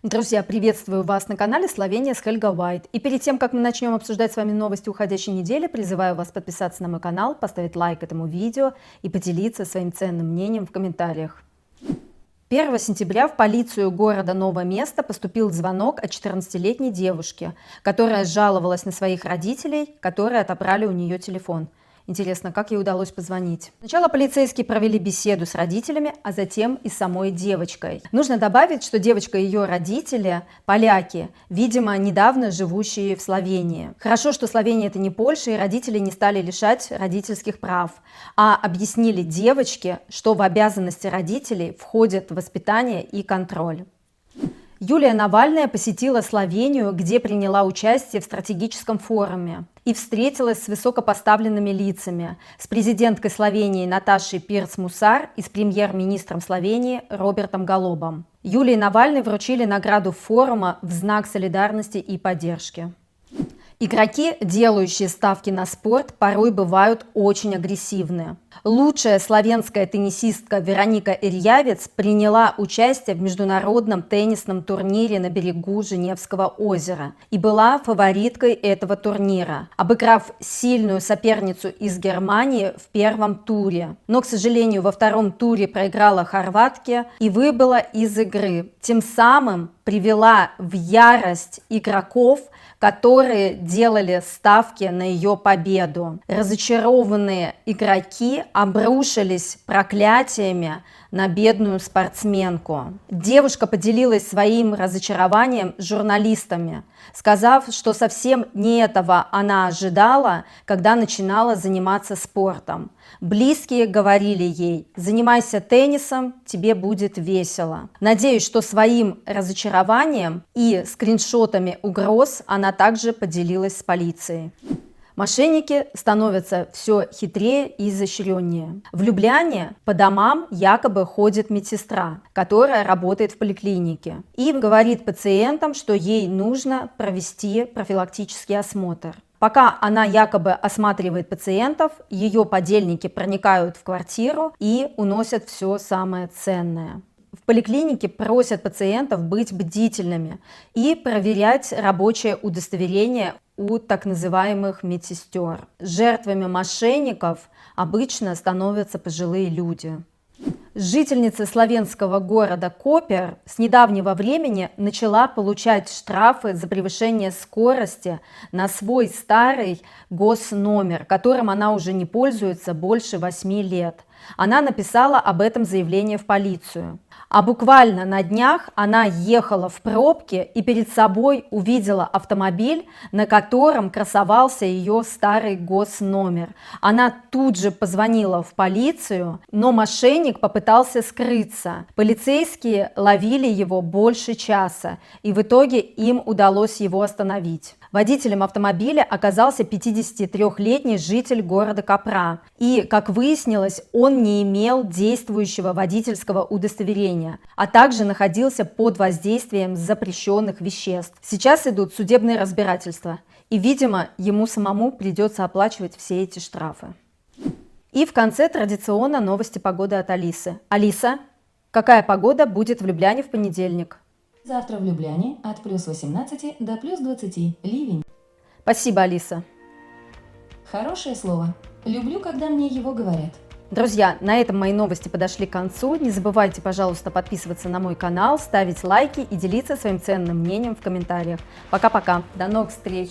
Друзья, приветствую вас на канале Словения с Хельга Уайт. И перед тем, как мы начнем обсуждать с вами новости уходящей недели, призываю вас подписаться на мой канал, поставить лайк этому видео и поделиться своим ценным мнением в комментариях. 1 сентября в полицию города Новое Место поступил звонок от 14-летней девушки, которая жаловалась на своих родителей, которые отобрали у нее телефон. Интересно, как ей удалось позвонить? Сначала полицейские провели беседу с родителями, а затем и с самой девочкой. Нужно добавить, что девочка и ее родители – поляки, видимо, недавно живущие в Словении. Хорошо, что Словения – это не Польша, и родители не стали лишать родительских прав, а объяснили девочке, что в обязанности родителей входит воспитание и контроль. Юлия Навальная посетила Словению, где приняла участие в стратегическом форуме и встретилась с высокопоставленными лицами, с президенткой Словении Наташей Пирц-Мусар и с премьер-министром Словении Робертом Голобом. Юлии Навальной вручили награду форума в знак солидарности и поддержки. Игроки, делающие ставки на спорт, порой бывают очень агрессивны. Лучшая словенская теннисистка Вероника Эрьявец приняла участие в международном теннисном турнире на берегу Женевского озера и была фавориткой этого турнира, обыграв сильную соперницу из Германии в первом туре. Но, к сожалению, во втором туре проиграла хорватке и выбыла из игры, тем самым привела в ярость игроков, которые делали ставки на ее победу. Разочарованные игроки обрушились проклятиями на бедную спортсменку. Девушка поделилась своим разочарованием с журналистами, сказав, что совсем не этого она ожидала, когда начинала заниматься спортом. Близкие говорили ей: занимайся теннисом, тебе будет весело. Надеюсь, что своим разочарованием и скриншотами угроз она также поделилась с полицией. Мошенники становятся все хитрее и изощреннее. В Любляне по домам якобы ходит медсестра, которая работает в поликлинике, и говорит пациентам, что ей нужно провести профилактический осмотр. Пока она якобы осматривает пациентов, ее подельники проникают в квартиру и уносят все самое ценное. В поликлинике просят пациентов быть бдительными и проверять рабочее удостоверение у так называемых медсестер. Жертвами мошенников обычно становятся пожилые люди. Жительница словенского города Копер с недавнего времени начала получать штрафы за превышение скорости на свой старый госномер, которым она уже не пользуется больше 8 лет. Она написала об этом заявление в полицию. А буквально на днях она ехала в пробке и перед собой увидела автомобиль, на котором красовался ее старый госномер. Она тут же позвонила в полицию, но мошенник попытался скрыться. Полицейские ловили его больше часа, и в итоге им удалось его остановить. Водителем автомобиля оказался 53-летний житель города Копра. И, как выяснилось, он не имел действующего водительского удостоверения, а также находился под воздействием запрещенных веществ. Сейчас идут судебные разбирательства, и, видимо, ему самому придется оплачивать все эти штрафы. И в конце традиционно новости погоды от Алисы. Алиса, какая погода будет в Любляне в понедельник? Завтра в Любляне от плюс 18 до плюс 20. Ливень. Спасибо, Алиса. Хорошее слово. Люблю, когда мне его говорят. Друзья, на этом мои новости подошли к концу. Не забывайте, пожалуйста, подписываться на мой канал, ставить лайки и делиться своим ценным мнением в комментариях. Пока-пока. До новых встреч.